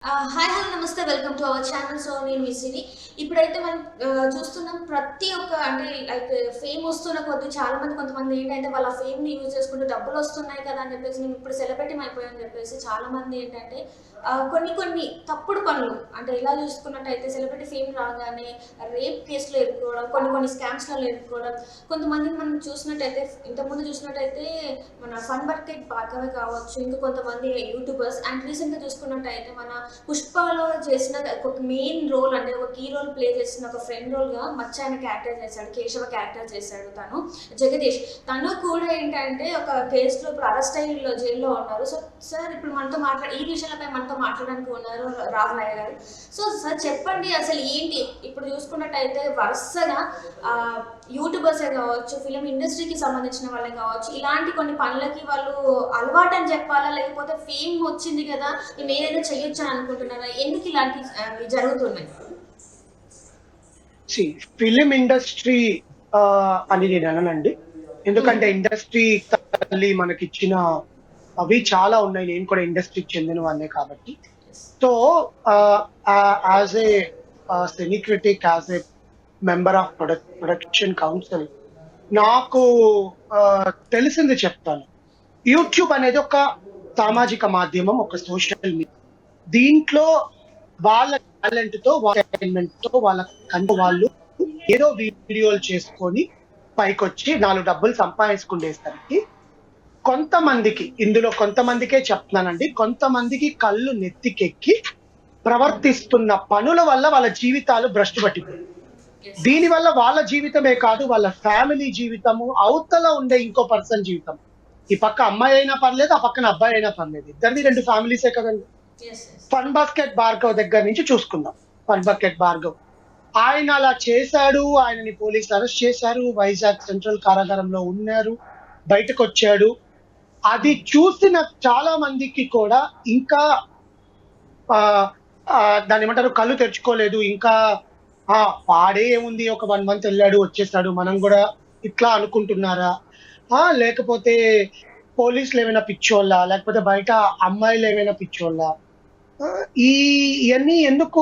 Hi hello నమస్తే welcome to our channel. So నేను మిస్సిని. ఇప్పుడైతే మనం చూస్తున్నాం ప్రతి ఒక్క అంటే లైక్ ఫేమ్ వస్తున్న కొద్దీ చాలా మంది కొంతమంది ఏంటంటే వాళ్ళ ఫేమ్‌ని యూజ్ చేసుకుంటూ డబ్బులు వస్తున్నాయి కదా అని చెప్పేసి మేము ఇప్పుడు సెలబ్రిటీ అయిపోయామని చెప్పేసి చాలా మంది ఏంటంటే కొన్ని కొన్ని తప్పుడు పనులు అంటే ఇలా చూసుకున్నట్టయితే సెలబ్రిటీ ఫేమ్ రాగానే రేప్ కేసులో ఇరుక్కోవడం, కొన్ని కొన్ని స్కామ్స్‌లలో ఇరుక్కోవడం. కొంతమందిని మనం చూసినట్టయితే ఇంతకుముందు చూసినట్టయితే మన ఫన్ బకెట్ భార్గవి కావచ్చు, ఇంకా కొంతమంది యూట్యూబర్స్ అండ్ రీసెంట్‌గా చూసుకున్నట్టయితే మన 'పుష్పలో' చేసిన ఒక మెయిన్ రోల్ అంటే ఒక కీ రోల్ ప్లే చేసిన ఒక ఫ్రెండ్ రోల్‌గా మచ్చ అనే క్యారెక్టర్ చేశాడు. కేశవ క్యారెక్టర్ చేశాడు తను. జగదీష్. తను కూడా ఏంటంటే ఒక కేస్‌లో ఇప్పుడు అరెస్ట్ అయ్యి జైల్‌లో ఉన్నారు. సో, సార్ ఇప్పుడు మనతో ఈ విషయాలపై మనతో మాట్లాడడానికి ఉన్నారు రాహులయ్య గారు. సో, సార్ చెప్పండి అసలు ఏంటి? ఇప్పుడు చూసుకున్నట్టయితే వరుసగా యూట్యూబర్సే కావచ్చు, ఫిల్మ్ ఇండస్ట్రీకి సంబంధించిన వాళ్ళే కావచ్చు, ఇలాంటి కొన్ని పనులకి వాళ్ళు అలవాటని చెప్పాలా? లేకపోతే ఫేమ్ వచ్చింది కదా! మేమేదైనా చేయొచ్చని అనుకుంటున్నారా? ఎందుకు ఇలాంటివి జరుగుతున్నాయి? సి ఫిలిం ఇండస్ట్రీ అని నేను అననండి. ఎందుకంటే ఇండస్ట్రీ తల్లి మనకిచ్చిన అవి చాలా ఉన్నాయి. నేను కూడా ఇండస్ట్రీకి చెందిన వాడినే కాబట్టి. So as a cine critic, as a member of production council నాకు తెలిసింది చెప్తాను. యూట్యూబ్ అనేది ఒక సామాజిక మాధ్యమం, ఒక సోషల్ మీడియా. దీంట్లో వాళ్ళ టాలెంట్ తో, వాళ్ళ కంటే వాళ్ళు ఏదో వీడియోలు చేసుకొని పైకొచ్చి 4 డబ్బులు సంపాదించుకునేసరికి కొంతమందికే చెప్తున్నానండి, కొంతమందికి కళ్ళు నెత్తికెక్కి ప్రవర్తిస్తున్న పనుల వల్ల వాళ్ళ జీవితాలు భ్రష్టు పట్టిపోయాయి. దీని వల్ల వాళ్ళ జీవితమే కాదు, వాళ్ళ ఫ్యామిలీ జీవితము, అవతల ఉండే ఇంకో పర్సన్ జీవితం. ఈ పక్క అమ్మాయి అయినా పర్లేదు, ఆ పక్కన అబ్బాయి అయినా పర్లేదు, ఇద్దరిది 2 ఫ్యామిలీసే కదండి. ఫన్ బకెట్ భార్గవ్ దగ్గర నుంచి చూసుకుందాం. ఫన్ బకెట్ భార్గవ్ ఆయన అలా చేశాడు, ఆయనని పోలీసులు అరెస్ట్ చేశారు, వైజాగ్ సెంట్రల్ కారాగారంలో ఉన్నారు, బయటకు వచ్చాడు. అది చూసిన చాలా మందికి కూడా ఇంకా దాన్ని ఏమంటారు, కళ్ళు తెరుచుకోలేదు. ఇంకా వాడే ఏముంది, ఒక 1 మంత్ వెళ్ళాడు వచ్చేసాడు, మనం కూడా ఇట్లా అనుకుంటున్నారా? లేకపోతే పోలీసులు ఏమైనా పిచ్చోళ్ళ, లేకపోతే బయట అమ్మాయిలు ఏమైనా పిచ్చోళ్ళ? ఇవన్నీ ఎందుకు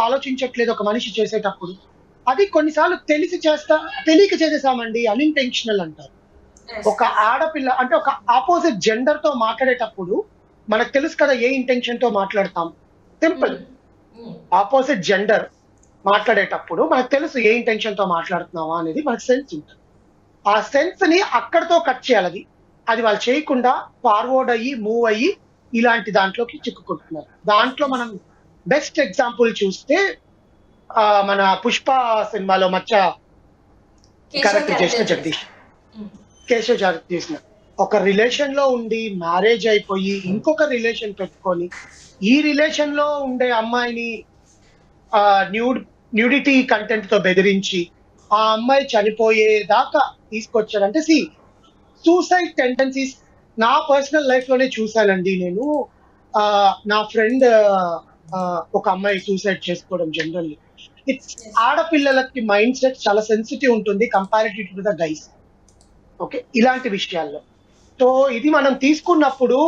ఆలోచించట్లేదు ఒక మనిషి చేసేటప్పుడు? అది కొన్నిసార్లు తెలియక చేసేసామండి, అన్ఇంటెన్షనల్ అంటారు. ఒక ఆడపిల్ల అంటే ఒక ఆపోజిట్ జెండర్ తో మాట్లాడేటప్పుడు మనకు తెలుసు కదా ఏ ఇంటెన్షన్ తో మాట్లాడతాం. సింపుల్. ఆపోజిట్ జెండర్ మాట్లాడేటప్పుడు మనకు తెలుసు ఏ ఇంటెన్షన్ తో మాట్లాడుతున్నావా అనేది మనకు సెన్స్ ఉంటుంది. ఆ సెన్స్ ని అక్కడతో కట్ చేయాలి. అది వాళ్ళు చేయకుండా ఫార్వర్డ్ అయ్యి మూవ్ అయ్యి ఇలాంటి దాంట్లోకి చిక్కుకుంటున్నారు. దాంట్లో మనం బెస్ట్ ఎగ్జాంపుల్ చూస్తే మన 'పుష్ప' సినిమాలో మచ్చ క్యారెక్టర్ చేసిన జగదీష్, కేశవ్ చేసిన ఒక రిలేషన్ లో ఉండి మ్యారేజ్ అయిపోయి ఇంకొక రిలేషన్ పెట్టుకొని ఈ రిలేషన్ లో ఉండే అమ్మాయిని న్యూడిటీ కంటెంట్ తో బెదిరించి ఆ అమ్మాయి చనిపోయేదాకా తీసుకొచ్చారంటే సూసైడ్ టెండెన్సీస్ నా పర్సనల్ లైఫ్ లోనే చూశానండి నేను. నా ఫ్రెండ్ ఒక అమ్మాయి సూసైడ్ చేసుకోవడం జనరల్లీ ఇట్స్ ఆడపిల్లలకి మైండ్ సెట్ చాలా సెన్సిటివ్ ఉంటుంది comparative to the guys. Okay, ఇలాంటి విషయాల్లో. సో ఇది మనం తీసుకున్నప్పుడు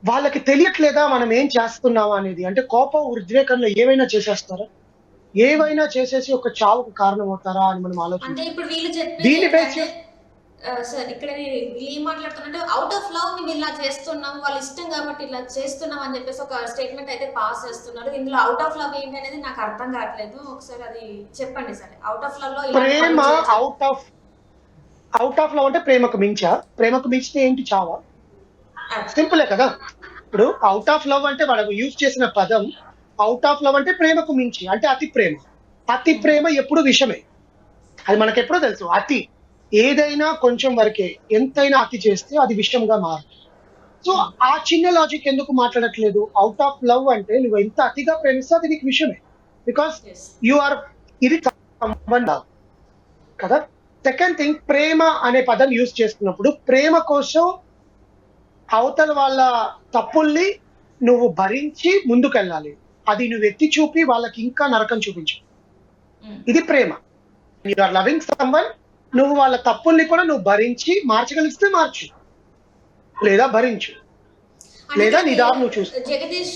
వాళ్ళకి తెలియట్లేదా మనం ఏం చేస్తున్నామా అనేది. అంటే కోపం ఉద్రేకంలో ఏమైనా చేసేస్తారా, ఏవైనా చేసేసి ఒక చావుకు కారణం అవుతారా అని మనం ఆలోచించాలి. దీన్ని బేస్ సార్ ఇక్కడ వీళ్ళు ఏం మాట్లాడుతున్నారంటే అవుట్ ఆఫ్ లవ్ మేము ఇలా చేస్తున్నాం, వాళ్ళ ఇష్టం కాబట్టి ఇలా చేస్తున్నాం అని చెప్పేసి ఒక స్టేట్మెంట్ అయితే పాస్ చేస్తున్నారు. ఇందులో అవుట్ ఆఫ్ లవ్ ఏంటి అనేది నాకు అర్థం కావట్లేదు. ఒకసారి అది చెప్పండి సార్. అవుట్ ఆఫ్ లవ్ లో ప్రేమ అవుట్ ఆఫ్ లవ్ అంటే ప్రేమకు మించితే ఏంటి చావా? సింపులే కదా. ఇప్పుడు అవుట్ ఆఫ్ లవ్ అంటే వాళ్ళకు యూజ్ చేసిన పదం అవుట్ ఆఫ్ లవ్ అంటే ప్రేమకు మించి, అంటే అతి ప్రేమ ఎప్పుడు విషమే. అది మనకు ఎప్పుడో తెలుసు. అతి ఏదైనా కొంచెం వరకే, ఎంతైనా అతి చేస్తే అది విషంగా మారుతుంది. సో ఆ చిన్న లాజిక్ ఎందుకు మాట్లాడట్లేదు? అవుట్ ఆఫ్ లవ్ అంటే నువ్వు ఎంత అతిగా ప్రేమిస్తే అది నీకు విషయమే. బికాస్ యు ఆర్ ఇది కదా. సెకండ్ థింగ్, ప్రేమ అనే పదం యూజ్ చేస్తున్నప్పుడు ప్రేమ కోసం అవతల వాళ్ళ తప్పుల్ని నువ్వు భరించి ముందుకెళ్ళాలి. అది నువ్వు ఎత్తి చూపి వాళ్ళకి ఇంకా నరకం చూపించు. ఇది ప్రేమ. యు ఆర్ లవింగ్ సమ్వన్, నువ్వు వాళ్ళ తప్పుల్ని కూడా నువ్వు భరించి మార్చగలిగితే మార్చు, లేదా భరించు. అంటే లేదా ఇక్కడ నీ దారి నువ్వు చూసుకో. జగదీష్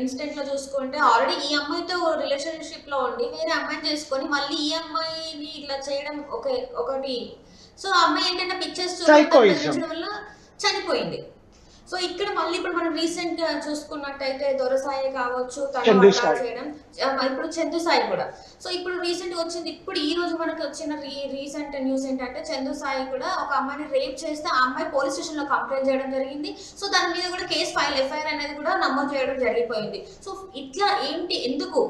ఇన్సిడెంట్ లో చూసుకుంటే ఆల్రెడీ ఈ అమ్మాయితో రిలేషన్షిప్ లో ఉండి వేరే అమ్మాయిని చేసుకొని మళ్ళీ ఈ అమ్మాయిని ఇట్లా చేయడం ఒకటి. సో ఆ అమ్మాయి ఏంటంటే పిక్చర్స్ Psychoism. చూపించడం వల్ల చనిపోయింది. సో ఇక్కడ మళ్ళీ ఇప్పుడు మనం రీసెంట్ గా చూసుకున్నట్టయితే దొరసాయి కావచ్చు, తను చందు అట్లా సాయి. చేయడం, ఇప్పుడు చందు సాయి కూడా. సో ఇప్పుడు రీసెంట్ గా వచ్చింది, ఇప్పుడు ఈ రోజు మనకు వచ్చిన రీసెంట్ న్యూస్ ఏంటంటే చందు సాయి కూడా ఒక అమ్మాయిని రేప్ చేస్తే ఆ అమ్మాయి పోలీస్ స్టేషన్ లో కంప్లైంట్ చేయడం జరిగింది. సో దాని మీద కూడా కేసు ఎఫ్ఐఆర్ అనేది కూడా నమోదు చేయడం జరిగిపోయింది. సో ఇట్లా ఏంటి, ఎందుకు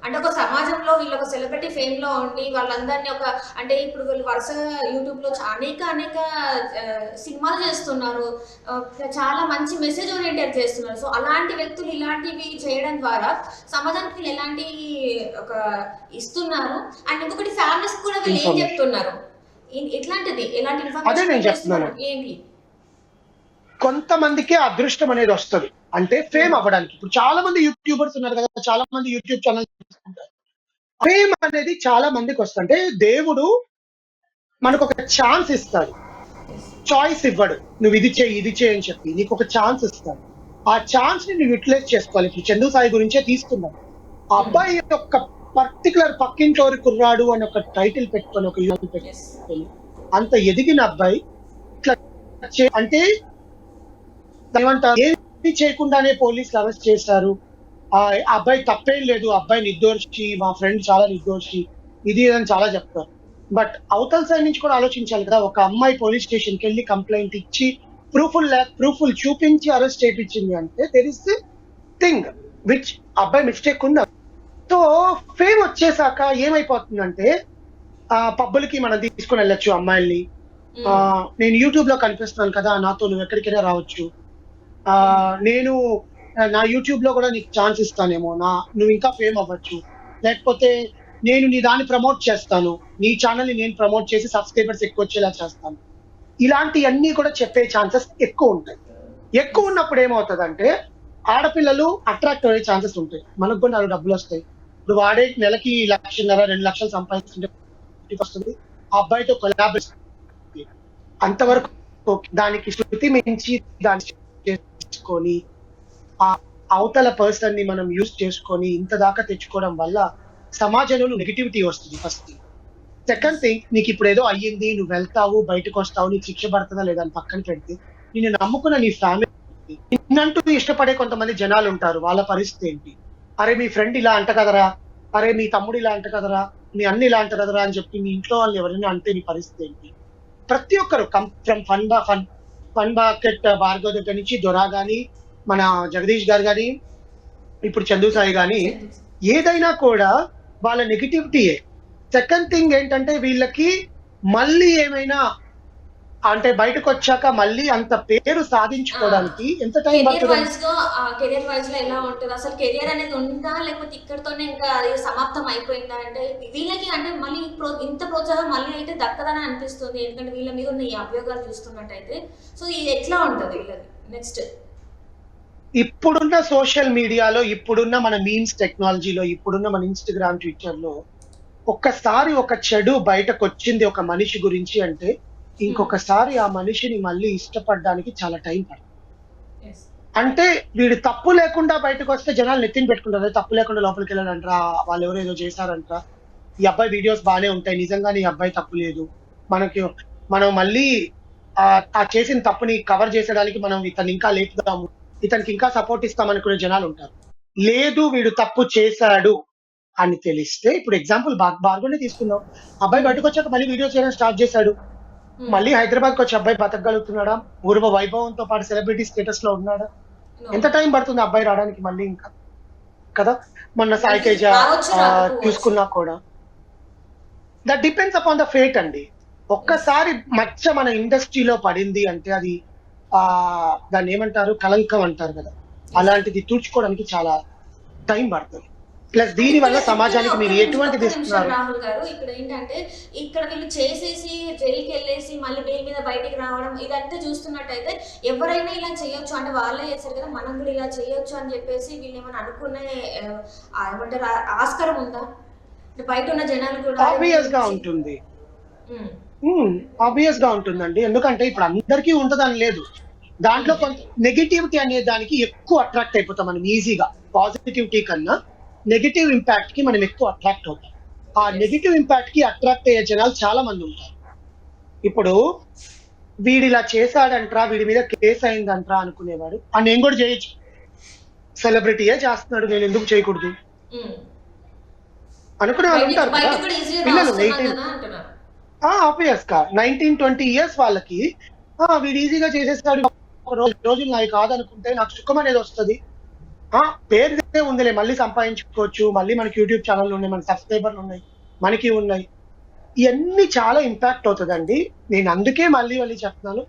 అంటే ఒక సమాజంలో వీళ్ళు ఒక సెలబ్రిటీ ఫేమ్ లో ఉండి వాళ్ళందరినీ ఒక అంటే ఇప్పుడు వీళ్ళు వరుసగా యూట్యూబ్ లో అనేక సినిమాలు చేస్తున్నారు, చాలా మంచి మెసేజ్ ఓరియంటెడ్ చేస్తున్నారు. సో అలాంటి వ్యక్తులు ఇలాంటివి చేయడం ద్వారా సమాజానికి వీళ్ళు ఎలాంటి ఒక ఇస్తున్నారు, అండ్ ఇంకొకటి ఫ్యామిలీస్ కూడా వీళ్ళు ఏం చెప్తున్నారు, ఎట్లాంటిది ఎలాంటి అదే నేను ఇన్ఫర్మేషన్ చెప్తున్నాను. ఏంటి? కొంతమందికి అదృష్టం అనేది వస్తుంది, అంటే ఫేమ్ అవ్వడానికి. ఇప్పుడు చాలా మంది యూట్యూబర్స్ ఉన్నారు కదా, చాలా మంది యూట్యూబ్ ఛానల్ చేసుకుంటారు. ఫేమ్ అనేది చాలా మందికి వస్తుంది. అంటే దేవుడు మనకు ఒక ఛాన్స్ ఇస్తాడు, చాయిస్ ఇవ్వడు. నువ్వు ఇది చేయి అని చెప్పి నీకు ఒక ఛాన్స్ ఇస్తాడు. ఆ ఛాన్స్ ని నువ్వు యూటిలైజ్ చేసుకోవాలి. ఇప్పుడు చందు సాయి గురించే తీసుకున్నాం. ఆ అబ్బాయి యొక్క పర్టికులర్ పక్కింటోరి కుర్రాడు అని ఒక టైటిల్ పెట్టుకొని ఒక యూట్యూబ్ పెట్టుకొని అంత ఎదిగిన అబ్బాయి ఇట్లా అంటే ఏమంటారు, ఏమి చేయకుండానే పోలీసులు అరెస్ట్ చేశారు. ఆ అబ్బాయి తప్పేం లేదు, అబ్బాయి నిర్దోషి, మా ఫ్రెండ్ చాలా నిర్దోషి, ఇది అని చాలా చెప్తారు. బట్ అవతల సైడ్ నుంచి కూడా ఆలోచించాలి కదా. ఒక అమ్మాయి పోలీస్ స్టేషన్కి వెళ్ళి కంప్లైంట్ ఇచ్చి ప్రూఫ్లు చూపించి అరెస్ట్ చేయించింది అంటే దెర్ ఇస్ థింగ్ విచ్ అబ్బాయి మిస్టేక్ ఉంది. సో ఫేమ్ వచ్చేసాక ఏమైపోతుందంటే పబ్బులకి మనం తీసుకుని వెళ్ళొచ్చు అమ్మాయిల్ని. నేను యూట్యూబ్ లో కనిపిస్తున్నాను కదా, నాతో నువ్వు ఎక్కడికైనా రావచ్చు, నేను నా యూట్యూబ్ లో కూడా నీకు ఛాన్స్ ఇస్తానేమో, నువ్వు ఇంకా ఫేమ్ అవ్వచ్చు, లేకపోతే నేను నీ దాన్ని ప్రమోట్ చేస్తాను, నీ ఛానల్ ని నేను ప్రమోట్ చేసి సబ్స్క్రైబర్స్ ఎక్కువ వచ్చేలా చేస్తాను. ఇలాంటివన్నీ కూడా చెప్పే ఛాన్సెస్ ఎక్కువ ఉంటాయి. ఎక్కువ ఉన్నప్పుడు ఏమవుతుందంటే ఆడపిల్లలు అట్రాక్ట్ అయ్యే ఛాన్సెస్ ఉంటాయి. మనకు కూడా 4 డబ్బులు వస్తాయి. ఇప్పుడు వాడే నెలకి 1,50,000 2 లక్షలు సంపాదిస్తుంటే వస్తుంది, ఆ అబ్బాయితో కొలాబరేషన్ అంతవరకు దానికి శృతి మించి దాన్ని చేసుకొని ఆ అవతల పర్సన్ ని మనం యూజ్ చేసుకొని ఇంత దాకా తెచ్చుకోవడం వల్ల సమాజంలో నెగిటివిటీ వస్తుంది. First thing. సెకండ్ థింగ్, నీకు ఇప్పుడు ఏదో అయ్యింది, నువ్వు వెళ్తావు, బయటకు వస్తావు, నీకు శిక్ష పడుతుందా లేదా అని పక్కన పెడితే నిన్ను నమ్ముకున్న నీ ఫ్యామిలీ, నిన్నంటూ ఇష్టపడే కొంతమంది జనాలు ఉంటారు, వాళ్ళ పరిస్థితి ఏంటి? అరే మీ ఫ్రెండ్ ఇలా అంట కదరా, అరే మీ తమ్ముడు ఇలా అంట కదరా, మీ అన్ని ఇలా అంట కదరా అని చెప్పి మీ ఇంట్లో వాళ్ళు ఎవరైనా అంటే నీ పరిస్థితి ఏంటి? ప్రతి ఒక్కరు ఫ్రమ్ ఫన్ బాకెట్ భార్గవ్ దగ్గర నుంచి దొరా గాని, మన జగదీష్ గారు గాని, ఇప్పుడు చందు సాయి గాని, ఏదైనా కూడా వాళ్ళ నెగిటివిటీయే. సెకండ్ థింగ్ ఏంటంటే వీళ్ళకి మళ్ళీ ఏమైనా అంటే బయటకు వచ్చాక మళ్ళీ అంత పేరు సాధించుకోవడానికి ఎంత టైం కెరియర్ పడుతుంది? వైజ్ లో ఎలా ఉంటుంది అసలు? కెరియర్ అనేది ఉందా లేకపోతే ఇక్కడతోనే ఇంకా అది సమాప్తం అయిపోయిందా? అంటే వీళ్ళకి అంటే మళ్ళీ ఇంత ప్రోత్సాహం మళ్ళీ అయితే దక్కదని అనిపిస్తుంది, ఎందుకంటే వీళ్ళ మీద ఉన్న ఈ అభియోగాలు చూస్తున్నట్టయితే. సో ఇది ఎట్లా ఉంటుంది వీళ్ళది నెక్స్ట్? ఇప్పుడున్న సోషల్ మీడియాలో, ఇప్పుడున్న మన మీమ్స్ టెక్నాలజీలో, ఇప్పుడున్న మన ఇన్స్టాగ్రామ్, ట్విట్టర్ లో ఒక్కసారి ఒక చెడు బయటకు వచ్చింది ఒక మనిషి గురించి అంటే ఇంకొకసారి ఆ మనిషిని మళ్ళీ ఇష్టపడడానికి చాలా టైం పడుతుంది. అంటే వీడు తప్పు లేకుండా బయటకు వస్తే జనాలు నెత్తిని పెట్టుకుంటారు, తప్పు లేకుండా లోపలికి వెళ్ళాలంటారా, వాళ్ళు ఎవరో ఏదో చేశారంటారా, ఈ అబ్బాయి వీడియోస్ బాగానే ఉంటాయి, నిజంగానే ఈ అబ్బాయి తప్పు లేదు, మనం మళ్ళీ ఆ చేసిన తప్పుని కవర్ చేసేదానికి మనం ఇతను ఇంకా లేపుదాము, ఇతనికి ఇంకా సపోర్ట్ ఇస్తామనుకునే జనాలు ఉంటారు. లేదు వీడు తప్పు చేశాడు అని తెలిస్తే, ఇప్పుడు ఎగ్జాంపుల్ భార్గవ్ని తీసుకుందాం. అబ్బాయి బయటకు వచ్చాక మళ్ళీ వీడియోస్ చేయడం స్టార్ట్ చేశాడు, మళ్ళీ హైదరాబాద్కి వచ్చి అబ్బాయి బతకగలుగుతున్నాడా, పూర్వ వైభవంతో పాటు సెలబ్రిటీ స్టేటస్ లో ఉన్నాడా? ఎంత టైం పడుతుంది అబ్బాయి రావడానికి మళ్ళీ ఇంకా కదా? మొన్న సాయి తేజ చూసుకున్నా కూడా that depends upon the fate అండి. ఒక్కసారి మచ్చ మన ఇండస్ట్రీలో పడింది అంటే అది దాన్ని ఏమంటారు, కలంకం అంటారు కదా, అలాంటిది తుడుచుకోవడానికి చాలా టైం పడుతుంది. ప్లస్ దీని వల్ల సమాజానికి మీరు ఎటువంటిది ఇస్తున్నారు? రాహుల్ గారు, ఇక్కడ ఏంటంటే ఇక్కడ వీళ్ళు చేసేసి జైలుకి వెళ్ళేసి మళ్ళీ బెయిల్ మీద బయటికి రావడం ఇదంతా చూస్తున్నట్టయితే ఎవరైనా ఇలా చేయొచ్చు, అంటే వాళ్ళే చేశారు కదా మనం కూడా ఇలా చేయొచ్చు అని చెప్పేసి వీళ్ళు ఏమైనా అనుకునే ఏమంటారు ఆస్కారం ఉందా? బయట ఉన్న జనాలు కూడా ఆబ్వియస్ గా ఉంటుందండి. ఎందుకంటే ఇప్పుడు అందరికీ ఉంటదని లేదు. దాంట్లో కొంత నెగిటివిటీ అనే దానికి ఎక్కువ అట్రాక్ట్ అయిపోతాం మనం ఈజీగా. పాజిటివిటీ కన్నా నెగిటివ్ ఇంపాక్ట్ కి మనం ఎక్కువ అట్రాక్ట్ అవుతాం. ఆ Yes. నెగిటివ్ ఇంపాక్ట్ కి అట్రాక్ట్ అయ్యే జనాలు చాలా మంది ఉంటారు. ఇప్పుడు వీడు ఇలా చేశాడంట్రా, వీడి మీద కేసు అయిందంట్రా అనుకునేవాడు నేను కూడా చేయొచ్చు. సెలబ్రిటీయే చేస్తున్నాడు, నేను ఎందుకు చేయకూడదు ఉమ్. అనుకునే వాళ్ళు బయటికి ఉంటారు కదా. బయటికి కూడా ఈజీగా పిల్లలు రాస్తున్నాం 18 కదా అంటున్నారు. ఆబ్వియస్ గా 19-20 ఇయర్స్ వాళ్ళకి వీడు ఈజీగా చేసేస్తాడు, ఒక రోజులు నాయి కాదనుకుంటే నాకు సుఖం అనేది వస్తుంది. పేరుదే ఉందిలే, మళ్ళీ సంపాదించుకోవచ్చు, మళ్ళీ మనకి యూట్యూబ్ ఛానల్ ఉన్నాయి, మన సబ్స్క్రైబర్లు ఉన్నాయి, మనకి ఉన్నాయి. ఇవన్నీ చాలా ఇంపాక్ట్ అవుతుందండి. నేను అందుకే మళ్ళీ చెప్తున్నాను,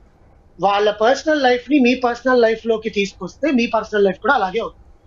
వాళ్ళ పర్సనల్ లైఫ్ ని మీ పర్సనల్ లైఫ్ లోకి తీసుకొస్తే మీ పర్సనల్ లైఫ్ కూడా అలాగే అవుతుంది.